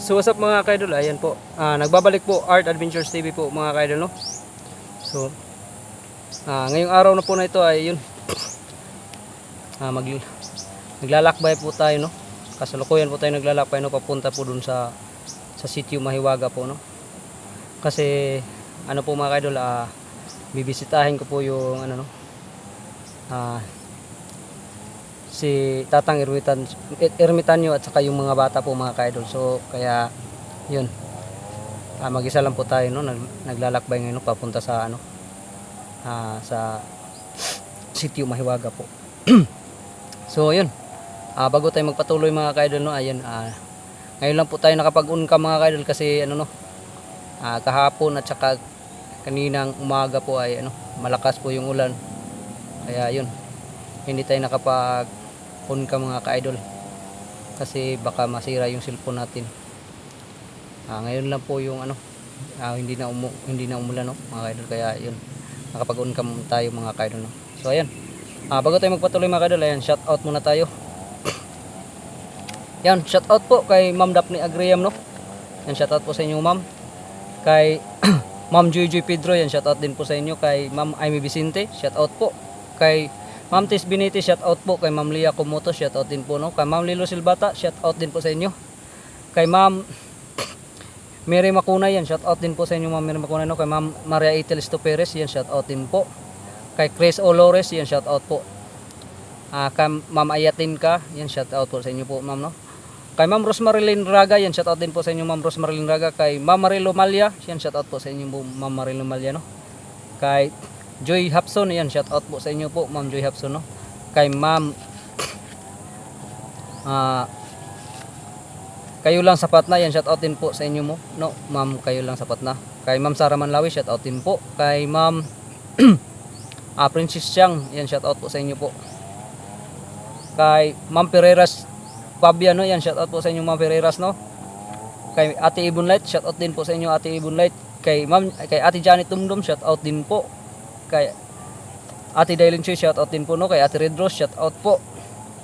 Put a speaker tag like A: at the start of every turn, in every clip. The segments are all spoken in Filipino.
A: So what's up mga kaidol, ayan po, nagbabalik po Art Adventures TV po mga kaidol, no? So ngayong araw na po na ito ay yun, naglalakbay po tayo, no? Kasalukuyan po tayo naglalakbay, no? Papunta po dun sa sitio Mahiwaga po, no? Kasi ano po mga kaidol, bibisitahin ko po yung ano, no? Si Tatang Ermitanyo at saka yung mga bata po mga kaidol. So kaya yun, mag-isa lang po tayo, no? Naglalakbay ngayon, no? Papunta sa ano, sa sitio Mahiwaga po. So yun, bago tayo magpatuloy mga kaidol, no? Ayan, ngayon lang po tayo nakapag-unka mga kaidol kasi ano, no, kahapon at saka kaninang umaga po ay ano, malakas po yung ulan. Kaya yun, hindi tayo nakapag-unka mga ka-idol kasi baka masira yung cellphone natin. Ngayon lang po yung ano, hindi na umulan, no, mga ka-idol, kaya yun, nakapag-unka tayo mga ka-idol, no? So ayan, bago tayo magpatuloy mga ka-idol, ayan, shout out muna tayo. Yan, shout out po kay Ma'am Daphne Agriam, no? Yan, shout out po sa inyo ma'am. Kay Ma'am Joy Pedro, yan, shout out din po sa inyo. Kay Ma'am Amy Vicente, shout out po. Kay Ma'am Tis Biniti, shout out po. Kay Ma'am Lia Kumoto, shout out din po, no? Kay Ma'am Lilo Silbata, shout out din po sa inyo. Kay Ma'am Mary Macuna, yan, shout out din po sa inyo Ma'am Mary Macuna, no? Kay Ma'am Maria Itelisto Perez, yan, shout out din po. Kay Chris Olores, yan, shout out po. Kay Ma'am Ayatin ka, yan, shout out po sa inyo po ma'am, no? Kay Ma'am Rosmarilyn Raga, yan, shout out din po sa inyo Ma'am Rosmarilyn Raga. Kay Ma'am Marilo Malya, yan, shout out po sa inyo Ma'am Marilo Malya, no? Kay Joy Hapson, yan, shout out po sa inyo po Ma'am Joy Hapson, no? Kay Ma'am Kayo Lang Sapat Na, yan, shout out din po sa inyo mo, no? Ma'am Kayo Lang Sapat Na. Kay Ma'am Sara Manlawi, shout out din po. Kay Ma'am Princess Chang, yan, shout out po sa inyo po. Kay Ma'am Pereiras Fabian, no? Yan, shout out po sa inyo Ma'am Pereiras, no? Kay Ate Ibon Light, shout out din po sa inyo Ate Ibon Light. Kay Ate Janet Tumdum, shout out din po. Kay Ate Dailin Choy, shout out din po, no? Kay Ate Red Rose, shout out po.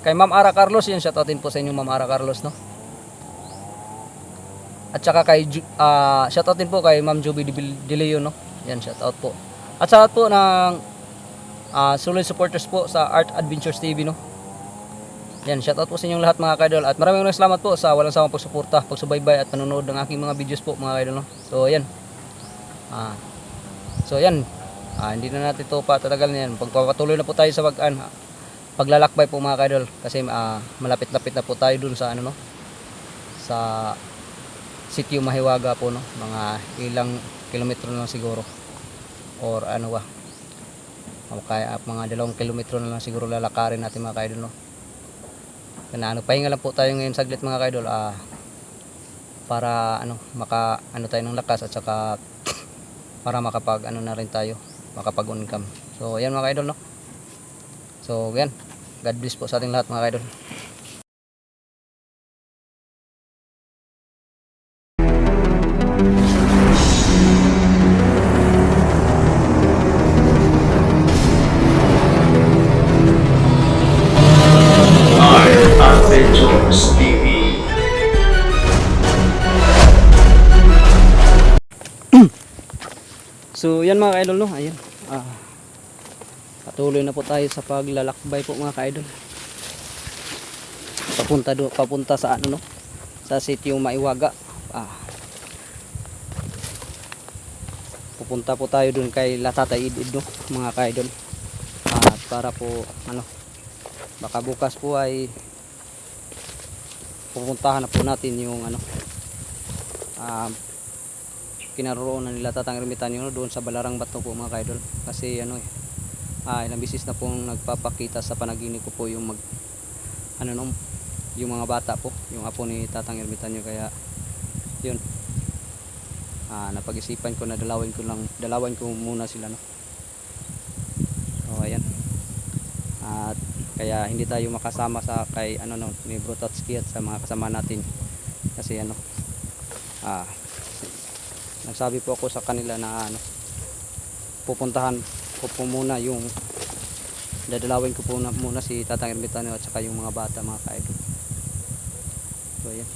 A: Kay Ma'am Ara Carlos, yan, shout out din po sa inyo Ma'am Ara Carlos, no? At saka kay shout out din po kay Ma'am Joby De Leon, no? Yan, shout out po. At saka po ng solid supporters po sa Art Adventures TV, no? Yan, shout out po sa inyong lahat mga kaidol, at maraming salamat po sa walang sawang pagsuporta, pagsubaybay at panonood ng aking mga videos po mga kaidol, no? So yan, hindi na natin ito patatagal na yan. Pagpapatuloy na po tayo sa paglalakbay po mga kaidol, kasi malapit-lapit na po tayo dun sa ano, no, sa sitio Mahiwaga po, no? Mga ilang kilometro na lang siguro, or ano ba, kaya mga 2 kilometro na lang siguro lalakarin natin mga kaidol, no? Pahinga lang po tayo ngayon saglit mga kaidol, para tayo ng lakas, at saka para makapag na rin tayo, makapag-income. So ayan mga kaidol, no? So yan, God bless po sa ating lahat mga kaidol.
B: Adventures TV.
A: So yan mga kaidol, no? Ayan, patuloy na po tayo sa paglalakbay po mga kaidol, papunta sa ano, no, sa sitio Mahiwaga. Pupunta po tayo dun kay Tatay Idid, no, mga kaidol, para po ano, baka bukas po ay pupuntahan na po natin yung ano, kinaroroonan nila Tatang Ermitanyo, no, doon sa Balarang Bato po mga kaidol. Kasi ano ilang bisis na pong nagpapakita sa panaginip ko po yung yung mga bata po, yung apo ni Tatang Ermitanyo. Kaya yun, napag-isipan ko na dalawin ko muna sila, no. So ayan, at kaya hindi tayo makasama sa kay ni Bro Tatsuki at sa mga kasama natin, kasi nagsabi po ako sa kanila na pupuntahan ko po muna yung dadalawin ko po muna si Tatang Ermitanyo at saka yung mga bata mga kaidol. So ayan,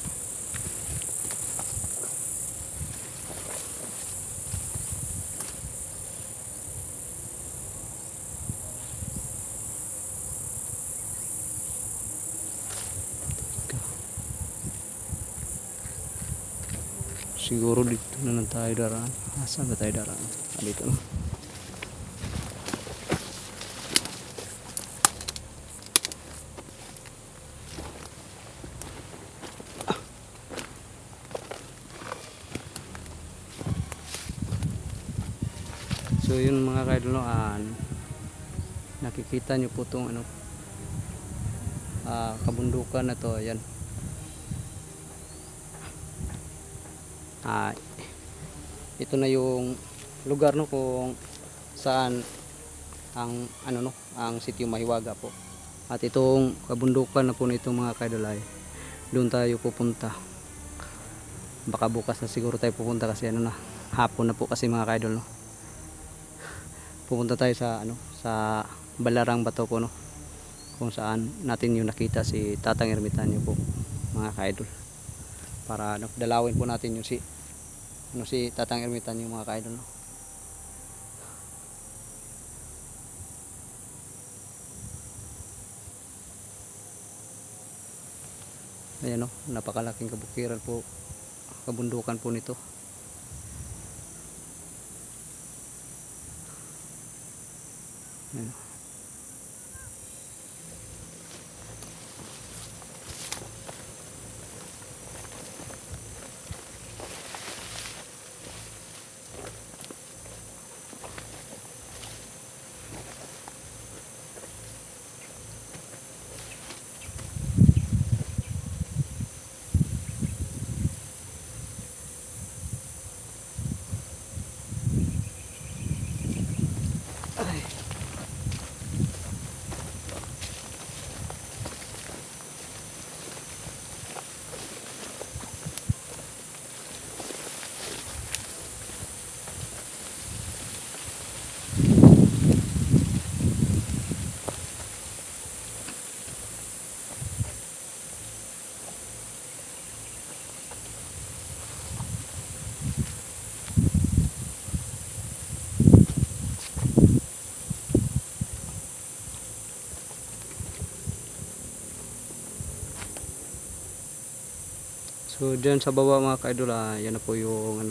A: siguro dito na lang tayo daraan. Saan ba tayo daraan? Dito na. So yun mga kaidol, nakikita nyo po itong kabundukan na to. Ayan. Ito na yung lugar kung saan ang ang sitio Mahiwaga po. At itong kabundukan na po nito mga kaidol ay doon tayo pupunta. Baka bukas na siguro tayo pupunta kasi hapon na po kasi mga kaidol, no. Pupunta tayo sa sa Balarang Bato po, no, kung saan natin yung nakita si Tatang Ermitanyo po mga kaidol, para dalawin po natin yung si Tatang Ermitanyo mga kaidol, no. Ayan, no, napakalaking kabukiran po, kabundukan po nito. Ayan. So dyan sa baba mga kaidol, yan na po yung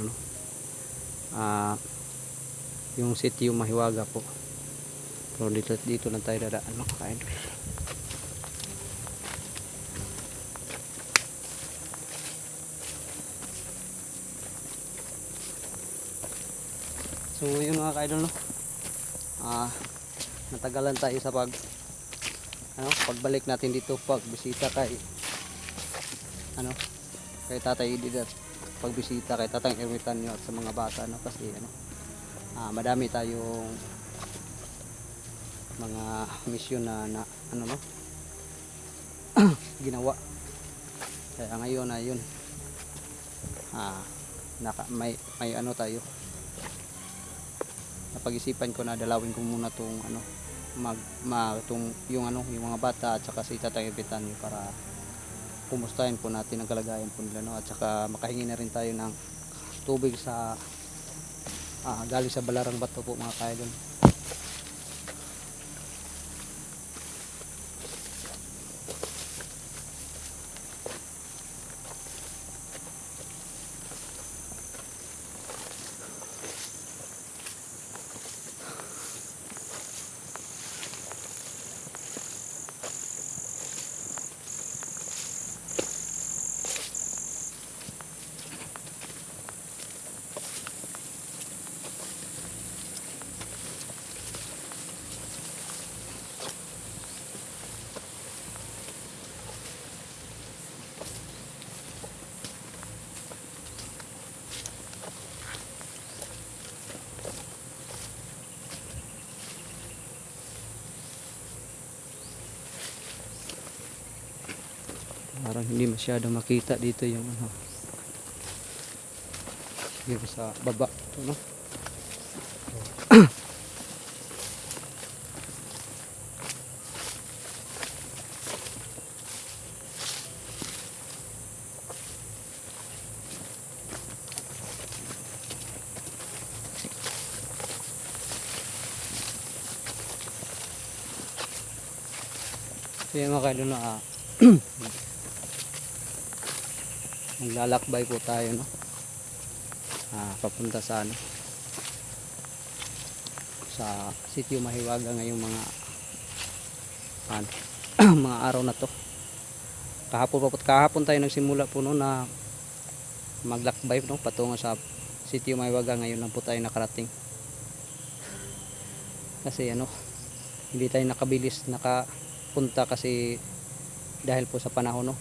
A: yung sitio Mahiwaga po. Pero dito lang tayo dadaan mga kaidol. So yun mga kaidol, no. Natagalan tayo sa pagbalik natin dito, pagbisita kay kay Tatay Edith, at pagbisita kay Tatang Ermitanyo at sa mga bata, no, kasi madami tayong mga misyon na ginawa. Kaya ngayon ayun, may tayo, napag-isipan ko na dalawin ko muna tong yung mga bata at saka si Tatang Ermitanyo, para kumustahin po natin ang kalagayan po nila, no, at saka makahingi na rin tayo ng tubig sa galing sa Balarang Bato po mga kaidol. Parang hindi masyado makita dito yung dito sa baba, no. Kaya mga kaidol, naglalakbay po tayo, no. papunta sa ano, sa sitio Mahiwaga ngayong mga ano, mga araw na to. Kahapon tayo nagsimula po no, na maglakbay no, patungo sa sitio Mahiwaga. Ngayon lang po tayo nakarating kasi ano, hindi tayo nakapunta kasi dahil po sa panahon no,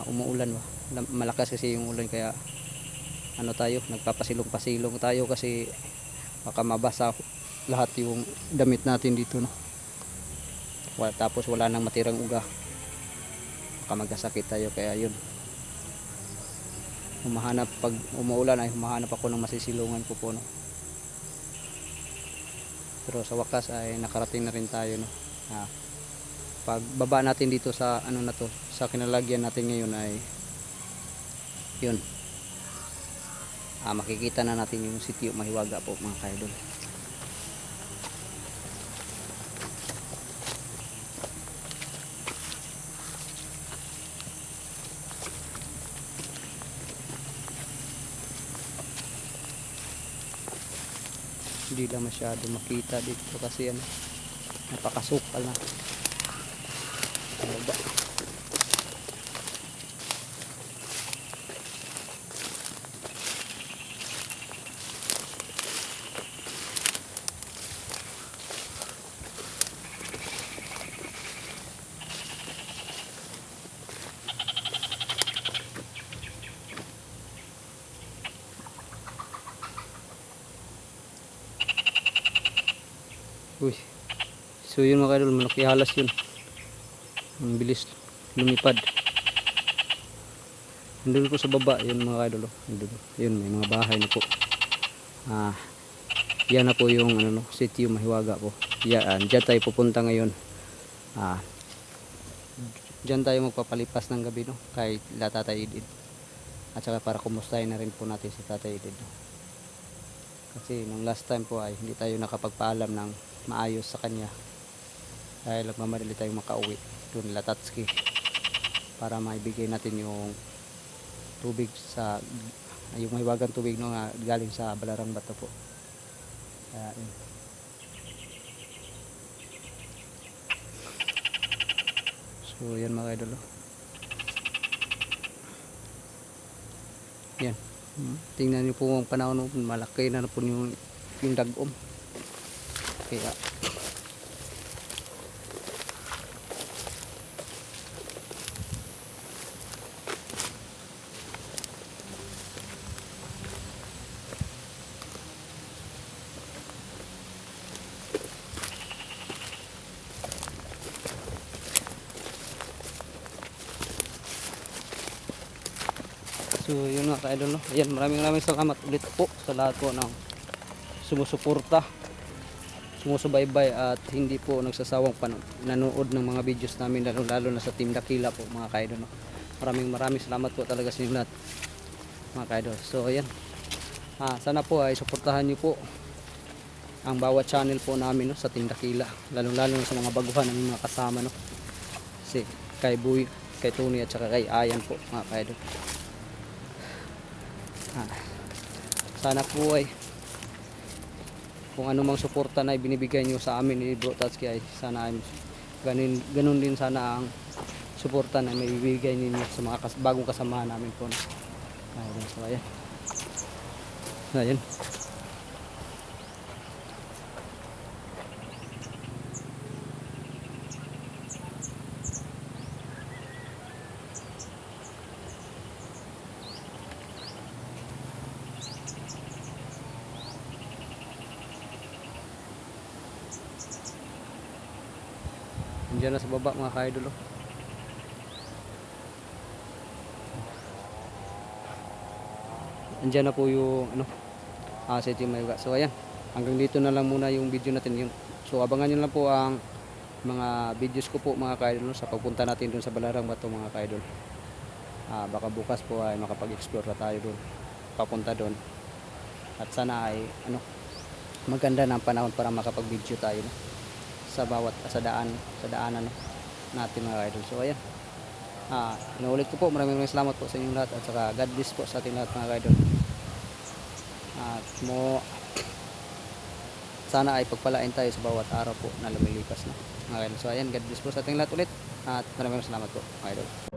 A: umuulan ba, malakas kasi yung ulan, kaya ano tayo, nagpapasilong-pasilong tayo kasi baka mabasa lahat yung damit natin dito no. Tapos wala nang matirang uga, baka magkasakit tayo, kaya yun, pag umuulan ay humahanap ako ng masisilungan ko po no. Pero sa wakas ay nakarating na rin tayo no. Pag baba natin dito sa ano na to, sa kinalagyan natin ngayon ay yun, makikita na natin yung sitio Mahiwaga po mga kaidol. Hindi lang masyado makita dito kasi ano, napakasukal na. Baba. Uy, so yun mga kaidol, malaki halas yun, ang bilis lumipad. Nandun po sa baba yun mga kaidol, yun may mga bahay na po. Yan na po yung ano, sitio Mahiwaga po. Yan, dyan tayo pupunta ngayon. Dyan tayo magpapalipas ng gabi no, kay Tatay Idid, at saka para kumustahin na rin po natin si Tatay Idid no. Kasi nung last time po ay hindi tayo nakapagpaalam ng maayos sa kanya dahil nagmamadali tayong makauwi doon Latatski para maibigay natin yung tubig sa yung mahiwagang tubig no, nga galing sa Balarang Bato po. Yun. So yan mga idol yan, tingnan niyo po ang panahon, malaki na po yung dagom. Kaya so yun mga ka-idol no. Ayan, maraming salamat ulit po sa lahat po ng sumusuporta, sumusubaybay at hindi po nagsasawang nanood ng mga videos namin, lalo na sa Team Dakila po mga ka-idol no. Maraming salamat po talaga sa inyo lahat mga ka-idol. So ayan, sana po ay suportahan niyo po ang bawat channel po namin no, sa Team Dakila, lalo na sa mga baguhan ng mga kasama no, si kay Buy, kay Tony at saka kay Ayan po mga ka-idol. Sana po ay kung anumang suporta na ibinibigay nyo sa amin ni Bro Tatsuki ay sana ay ganun din sana ang suporta na may ibigay ninyo sa mga bagong kasamahan namin po. So ayan. Ayan. Diyan na sa baba mga ka-idol. Andiyan na po yung ano, sitio Mahiwaga. So ayan, hanggang dito na lang muna yung video natin yun. So abangan nyo lang po ang mga videos ko po mga ka-idol sa pagpunta natin dun sa Balarang Bato mga ka-idol. Baka bukas po ay makapag-explore na tayo dun, papunta dun. At sana ay ano, maganda na ang panahon para makapag-video tayo no, sa bawat sa daanan no, natin mga idol. So ayan, inuulit ko po, maraming salamat po sa inyong lahat at saka God bless po sa ating lahat mga idol. At sana ay pagpalain tayo sa bawat araw po na lumilipas na mga idol. So ayan, God bless po sa ating lahat ulit at maraming salamat po mga idol.